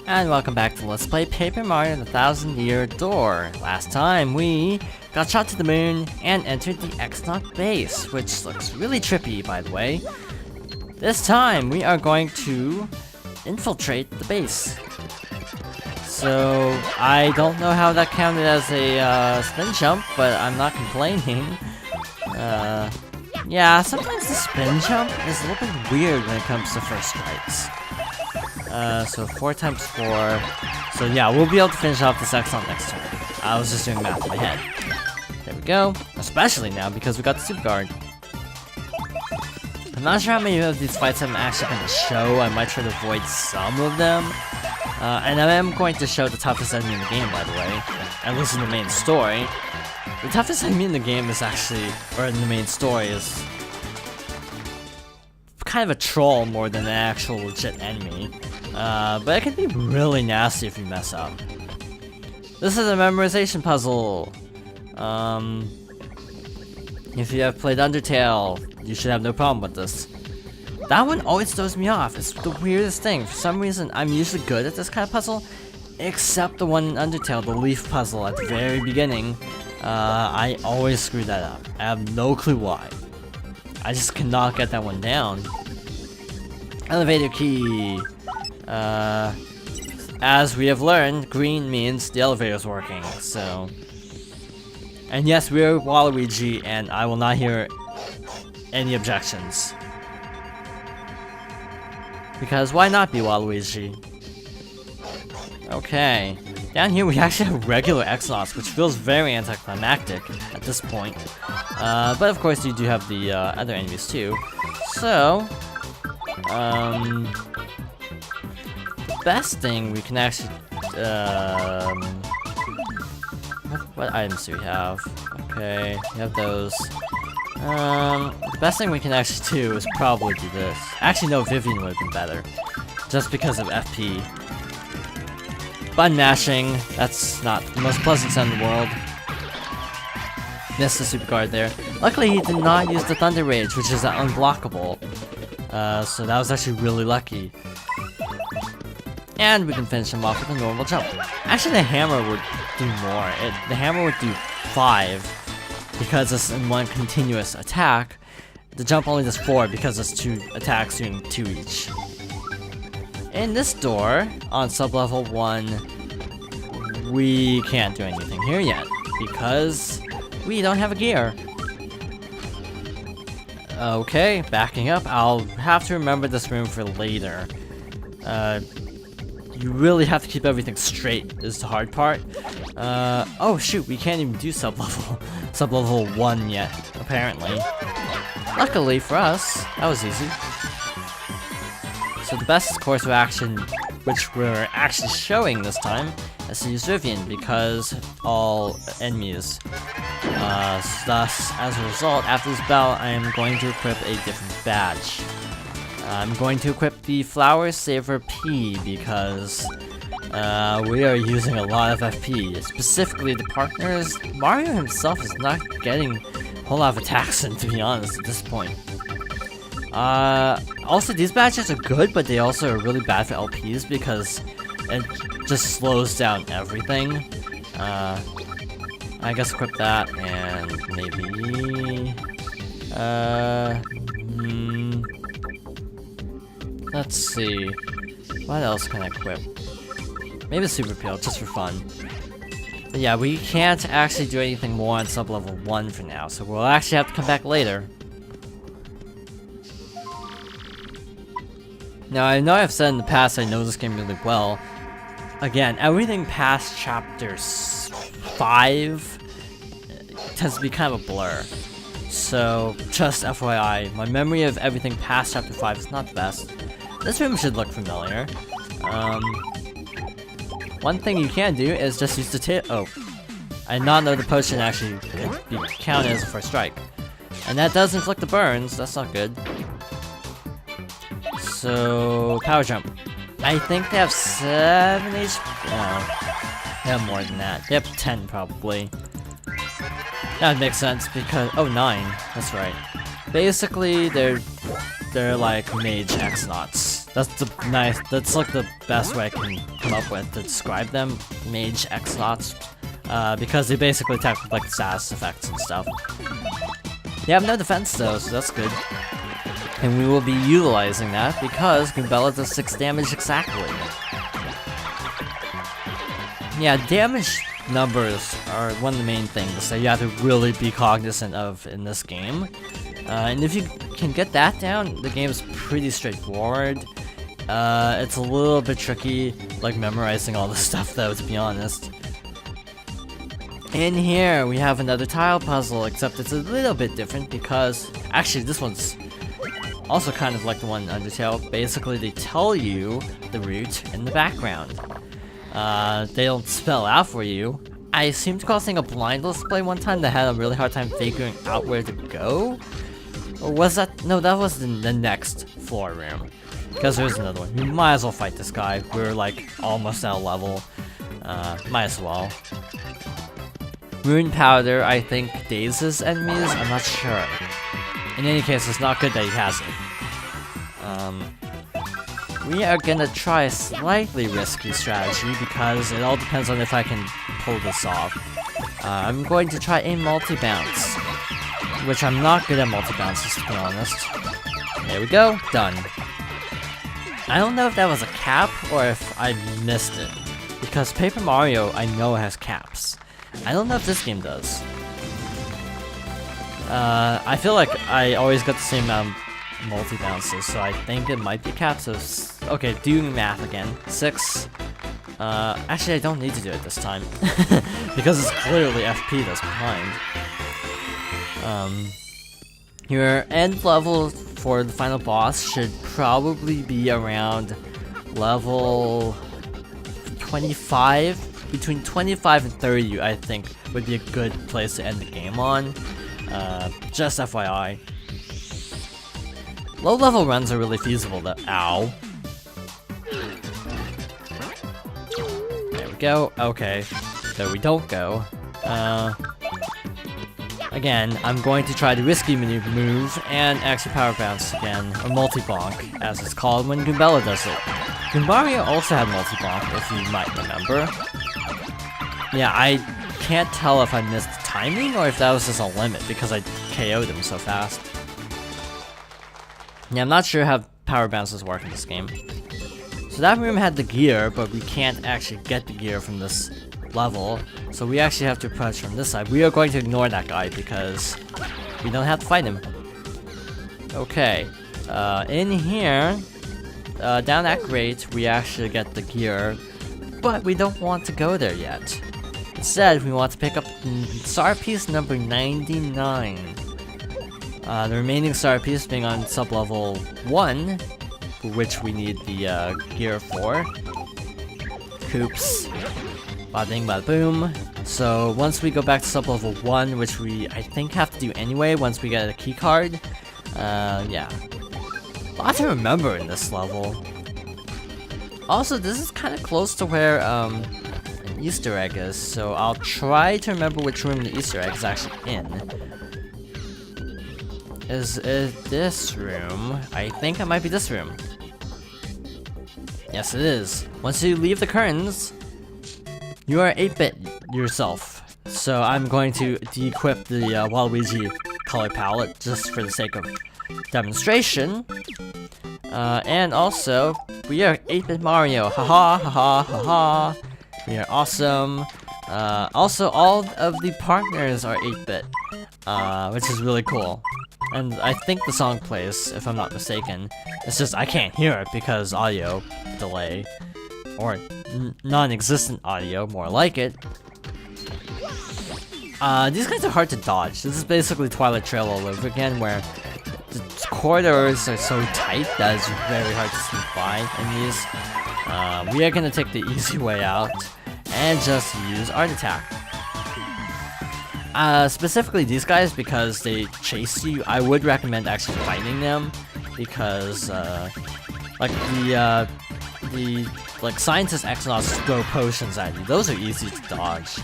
And welcome back to Let's Play Paper Mario the Thousand Year Door. Last time we got shot to the moon and entered the X-Naut base, which looks really trippy by the way. This time we are going to infiltrate the base. So I don't know how that counted as a spin jump, but I'm not complaining. Yeah, sometimes the spin jump is a little bit weird when it comes to first strikes. So 4 times 4. So yeah, we'll be able to finish off this X-Naut next turn. I was just doing math in my head. There we go. Especially now because we got the super guard. I'm not sure how many of these fights I'm actually going to show. I might try to avoid some of them. And I am going to show the toughest enemy in the game, by the way. At least in the main story. The toughest enemy in the game is actually, or in the main story, is kind of a troll more than an actual legit enemy. But it can be really nasty if you mess up. This is a memorization puzzle. If you have played Undertale, you should have no problem with this. That one always throws me off. It's the weirdest thing. For some reason, I'm usually good at this kind of puzzle, except the one in Undertale, the leaf puzzle at the very beginning. I always screw that up. I have no clue why. I just cannot get that one down. Elevator key. As we have learned, green means the elevator is working, so. And yes, we're Waluigi, and I will not hear any objections. Because why not be Waluigi? Okay. Down here we actually have regular X-Nauts, which feels very anticlimactic at this point. But of course you do have the other enemies too. So, the best thing we can actually, what items do we have? Okay, we have those. The best thing we can actually do is probably do this. Actually, no, Vivian would have been better. Just because of FP. Button mashing, that's not the most pleasant sound in the world. Missed the super guard there. Luckily, he did not use the Thunder Rage, which is unblockable. So that was actually really lucky. And we can finish him off with a normal jump. Actually, the hammer would do more. The hammer would do 5 because it's in one continuous attack. The jump only does 4 because it's 2 attacks doing 2 each. In this door, on sub-level 1, we can't do anything here yet because we don't have a gear. Okay, backing up, I'll have to remember this room for later. You really have to keep everything straight is the hard part. Oh shoot, we can't even do sub-level 1 yet, apparently. Luckily for us, that was easy. So the best course of action, which we're actually showing this time, is to use Vivian, because all enemies. Thus, as a result, after this battle, I am going to equip a different badge. I'm going to equip the Flower Saver P, because we are using a lot of FP, specifically the partners. Mario himself is not getting a whole lot of attacks in, to be honest, at this point. Also, these badges are good, but they also are really bad for LPs because it just slows down everything. I guess equip that and maybe let's see, what else can I equip? Maybe the Super Peel, just for fun. But yeah, we can't actually do anything more on sub-level 1 for now, so we'll actually have to come back later. Now, I know I've said in the past I know this game really well. Again, everything past chapter 5 tends to be kind of a blur. So, just FYI, my memory of everything past chapter 5 is not the best. This room should look familiar. One thing you can do is just use the tail. Oh, I did not know the potion actually be counted as a first strike. And that does inflict the burns, that's not good. So, power jump. I think they have 7 HP. No, they have more than that. They have 10 probably. That would make sense because, oh, 9. That's right. Basically, they're like mage X-Nauts. That's like the best way I can come up with to describe them, Mage X-Nauts, because they basically attack with like status effects and stuff. They have no defense though, so that's good. And we will be utilizing that because Goombella does 6 damage exactly. Yeah, damage numbers are one of the main things that you have to really be cognizant of in this game. And if you can get that down, the game is pretty straightforward. It's a little bit tricky, like memorizing all this stuff though, to be honest. In here, we have another tile puzzle, except it's a little bit different because, actually this one's also kind of like the one in Undertale. Basically, they tell you the route in the background. They don't spell out for you. I seem to causing a blind display one time that had a really hard time figuring out where to go. Or was that? No, that was the next floor room. Because there's another one. We might as well fight this guy. We're like almost at a level. Might as well. Rune Powder, I think, dazes enemies? I'm not sure. In any case, it's not good that he has it. We are gonna try a slightly risky strategy because it all depends on if I can pull this off. I'm going to try a multi-bounce, which I'm not good at multi-bounces, to be honest. There we go, done. I don't know if that was a cap or if I missed it, because Paper Mario I know has caps. I don't know if this game does. I feel like I always got the same amount of multi-bounces, so I think it might be capped. So, okay, doing math again. 6. Actually, I don't need to do it this time because it's clearly FP that's behind. Your end level for the final boss should probably be around level 25. Between 25 and 30, I think, would be a good place to end the game on. Just FYI. Low level runs are really feasible though. Ow. There we go. Okay. There we don't go. Again, I'm going to try the risky move and actually power bounce again, or multi-bonk, as it's called when Goombella does it. Goombario also had multi-bonk, if you might remember. Yeah, I can't tell if I missed timing or if that was just a limit because I KO'd him so fast. Yeah, I'm not sure how power bounces work in this game. So that room had the gear, but we can't actually get the gear from this level. So we actually have to approach from this side. We are going to ignore that guy because we don't have to fight him. Okay, in here, down that grate, we actually get the gear, but we don't want to go there yet. Instead, we want to pick up star piece number 99. The remaining star piece being on sub-level 1, which we need the gear for. Coops. Bada bing, bada boom. So once we go back to sub-level 1, which we, I think, have to do anyway once we get a key card. Yeah. A lot to remember in this level. Also, this is kind of close to where, an Easter egg is, so I'll try to remember which room the Easter egg is actually in. Is it this room? I think it might be this room. Yes, it is. Once you leave the curtains, you are 8-bit yourself. So I'm going to de-equip the Waluigi color palette just for the sake of demonstration. And also, we are 8-bit Mario. Haha, haha, haha. We are awesome. Also, all of the partners are 8-bit, which is really cool. And I think the song plays, if I'm not mistaken. It's just I can't hear it because audio delay. Or non-existent audio, more like it. These guys are hard to dodge. This is basically Twilight Trail all over again, where the corridors are so tight that it's very hard to sneak by in these. We are gonna take the easy way out and just use Art Attack. Specifically these guys, because they chase you, I would recommend actually fighting them, because like the scientist X-Nauts throw potions at you. Those are easy to dodge.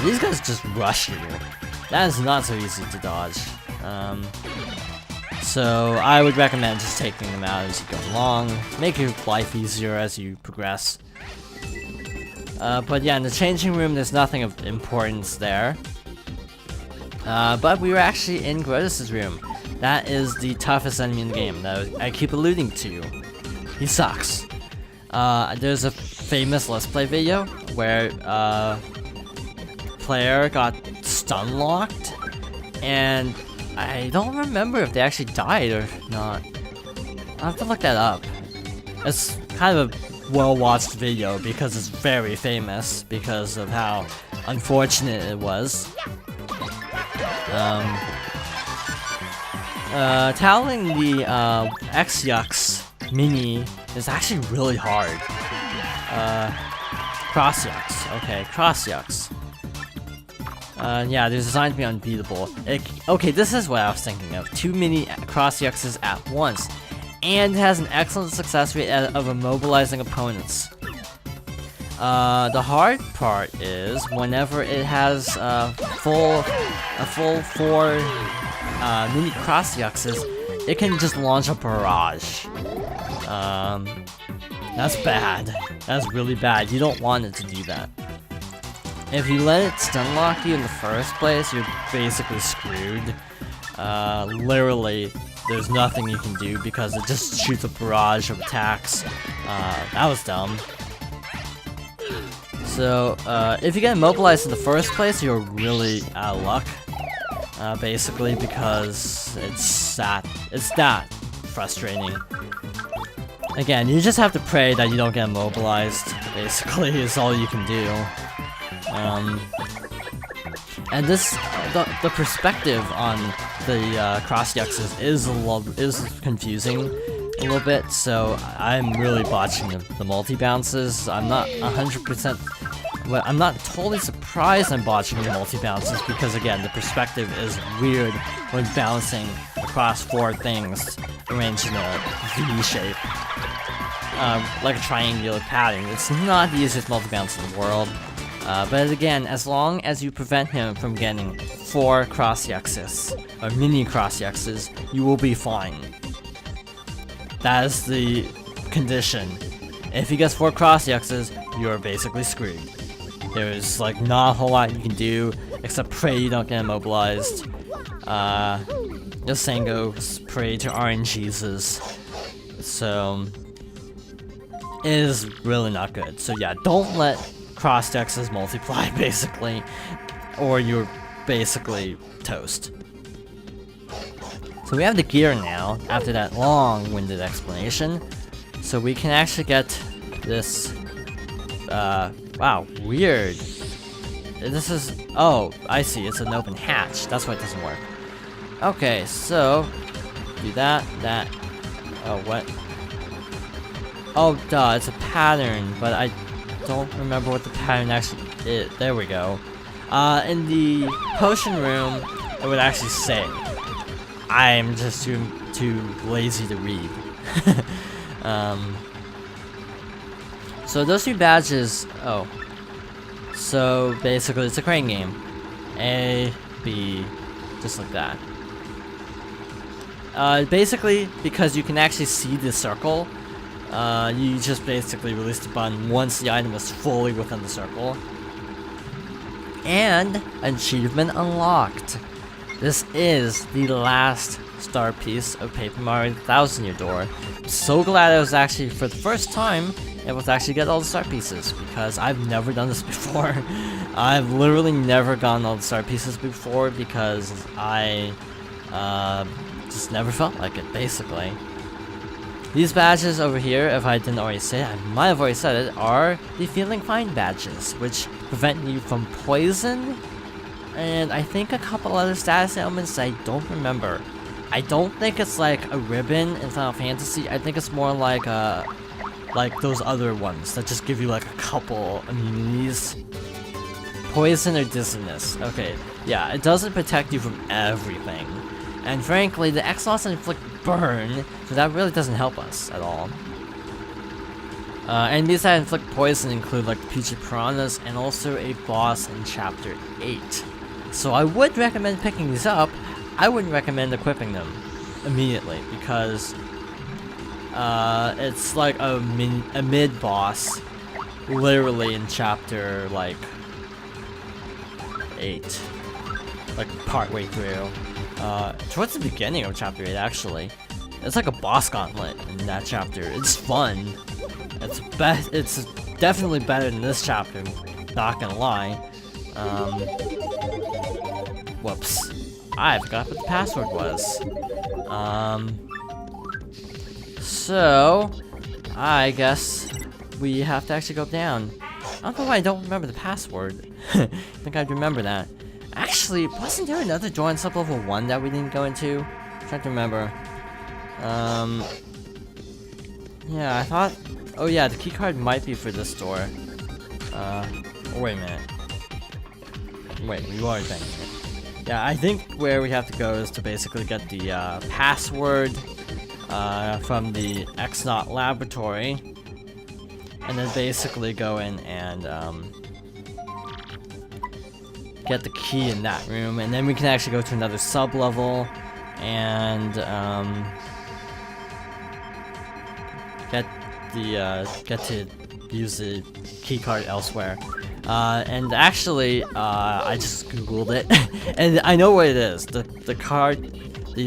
These guys just rush you. That is not so easy to dodge. So I would recommend just taking them out as you go along, make your life easier as you progress. But yeah, in the changing room, there's nothing of importance there. But we were actually in Grotus's room. That is the toughest enemy in the game that I keep alluding to. He sucks. There's a famous Let's Play video where player got stun locked, and I don't remember if they actually died or not. I'll have to look that up. It's kind of a well-watched video because it's very famous because of how unfortunate it was. Tackling the X-Yux mini is actually really hard. X-Yux. Okay, X-Yux. Yeah, they're designed to be unbeatable. Okay, this is what I was thinking of. 2 mini X-Yuxes at once. And it has an excellent success rate of immobilizing opponents. The hard part is whenever it has a full 4 mini X-Yuxes, it can just launch a barrage. That's bad. That's really bad. You don't want it to do that. If you let it stun lock you in the first place, you're basically screwed. Literally, there's nothing you can do because it just shoots a barrage of attacks. That was dumb. So, if you get immobilized in the first place, you're really out of luck. Basically, because it's that frustrating. Again, you just have to pray that you don't get immobilized, basically, is all you can do. And this, the perspective on the X-Yuxes is confusing a little bit, so I'm really botching the multi-bounces. I'm not 100%, but I'm not totally surprised I'm botching the multi-bounces because, again, the perspective is weird when bouncing across 4 things arranged in a V shape. Like a triangular pattern. It's not the easiest multi-bounce in the world. But again, as long as you prevent him from getting 4 X-Yuxes, or mini X-Yuxes, you will be fine. That is the condition. If he gets 4 X-Yuxes, you're basically screwed. There's like not a whole lot you can do, except pray you don't get immobilized. Just saying goes, pray to RNGesus. So, it is really not good. So yeah, don't let X-Yuxes multiply, basically, or you're basically toast. So we have the gear now, after that long-winded explanation, so we can actually get this, wow, weird. This is, oh, I see, it's an open hatch, that's why it doesn't work. Okay, so, do that, oh, what? Oh, duh, it's a pattern, but I don't remember what the pattern actually is. There we go. In the potion room, it would actually say. I'm just too lazy to read. So those 2 badges, oh. So basically it's a crane game. A, B, just like that. Basically, because you can actually see the circle, you just basically release the button once the item is fully within the circle. And achievement unlocked. This is the last star piece of Paper Mario the Thousand Year Door. I'm so glad I was actually, for the first time, able to actually get all the star pieces, because I've never done this before. I've literally never gotten all the star pieces before because I just never felt like it, basically. These badges over here, if I didn't already say it, I might have already said it, are the Feeling Fine badges, which prevent you from poison, and I think a couple other status ailments I don't remember. I don't think it's like a ribbon in Final Fantasy. I think it's more like those other ones that just give you like a couple immunities. Poison or dizziness. Okay, yeah, it doesn't protect you from everything. And frankly, the X-Nauts inflict burn, so that really doesn't help us at all. Enemies that inflict poison include like the Peachy Piranhas and also a boss in Chapter 8. So I would recommend picking these up. I wouldn't recommend equipping them. immediately because it's like a mid boss, literally in chapter like 8, like partway through. Towards the beginning of chapter 8 actually. It's like a boss gauntlet in that chapter. It's fun. It's definitely better than this chapter, not gonna lie. Whoops. I forgot what the password was. So I guess we have to actually go down. I don't know why I don't remember the password. I think I'd remember that. Actually, wasn't there another door in sub-level 1 that we didn't go into? I'm trying to remember. Yeah, I thought... Oh yeah, the keycard might be for this door. Oh, wait a minute. Wait, you are thinking it. Yeah, I think where we have to go is to basically get the password from the X-Naut laboratory. And then basically go in and get the key in that room. And then we can actually go to another sub-level and get to use the keycard elsewhere. And actually, I just googled it, and I know what it is. The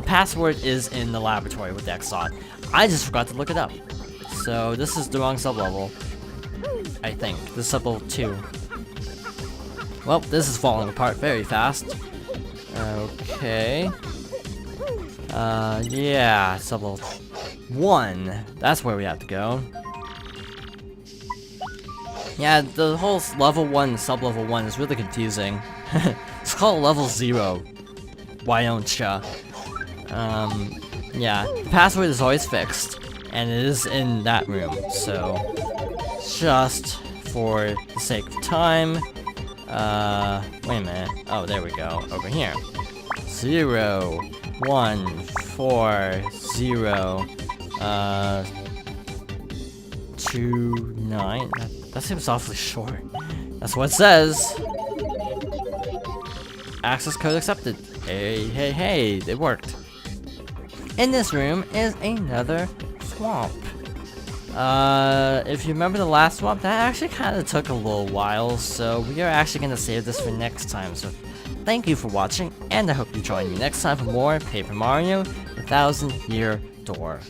password is in the laboratory with the X-Naut. I just forgot to look it up. So this is the wrong sub-level. I think. This is sub-level 2. Well, this is falling apart very fast. Okay. Yeah, sub-level 1. That's where we have to go. Yeah, the whole level 1 and sub-level 1 is really confusing. It's called level 0. Why don't ya? Yeah, the password is always fixed, and it is in that room, so just for the sake of time, wait a minute. Oh, there we go. Over here. 0, 1, 4, 0, 2, 9. That seems awfully short. That's what it says. Access code accepted. Hey, hey, hey, it worked. In this room is another swamp. If you remember the last swamp, that actually kind of took a little while, so we are actually going to save this for next time. So thank you for watching, and I hope you join me next time for more Paper Mario: The Thousand Year Door.